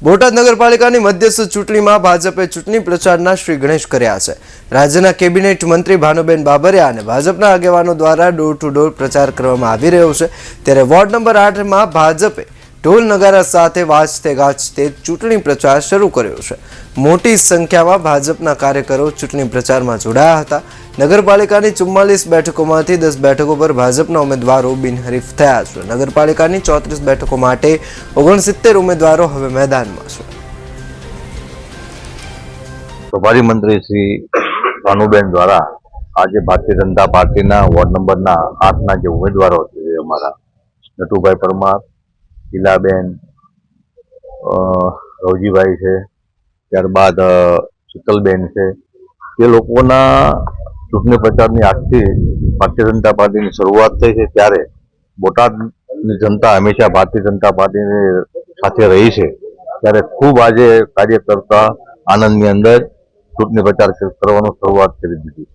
બોટાદ નગરપાલિકાની મધ્યસ્થ ચૂંટણીમાં ભાજપે ચૂંટણી પ્રચારના શ્રી ગણેશ કર્યા છે। રાજ્યના કેબિનેટ મંત્રી ભાનુબેન બાબરિયા અને ભાજપના આગેવાનો દ્વારા ડોર ટુ ડોર પ્રચાર કરવામાં આવી રહ્યો છે। ત્યારે વોર્ડ નંબર 8માં ભાજપે ઢોલ નગારા સાથે વાજતે ગાજતે ચૂંટણી પ્રચાર શરૂ કર્યો છે। મોટી સંખ્યામાં ભાજપના કાર્યકરો ચૂંટણી પ્રચારમાં જોડાયા હતા। નગરપાલિકાની 44 બેઠકોમાંથી 10 બેઠકો પર ભાજપના ઉમેદવારો બિનહરીફ થયા છે। નગરપાલિકાની 34 બેઠકો માટે 69 ઉમેદવારો હવે મેદાનમાં છે। પ્રભારી મંત્રી શ્રી ભાનુબેન દ્વારા આજે ભારતીય જનતા પાર્ટીના વોર્ડ નંબરના 8ના જે ઉમેદવારો છે અમારા નટુભાઈ પરમાર, ઈલાબેન, રવજીભાઈ છે, ત્યારબાદ શીતલબેન છે, તે લોકોના ચૂંટણી પ્રચારની આજથી ભારતીય જનતા પાર્ટીની શરૂઆત થઈ છે। ત્યારે બોટાદની જનતા હંમેશા ભારતીય જનતા પાર્ટીની સાથે રહી છે। ત્યારે ખૂબ આજે કાર્યકર્તા આનંદની અંદર ચૂંટણી પ્રચાર કરવાનું શરૂઆત કરી દીધી।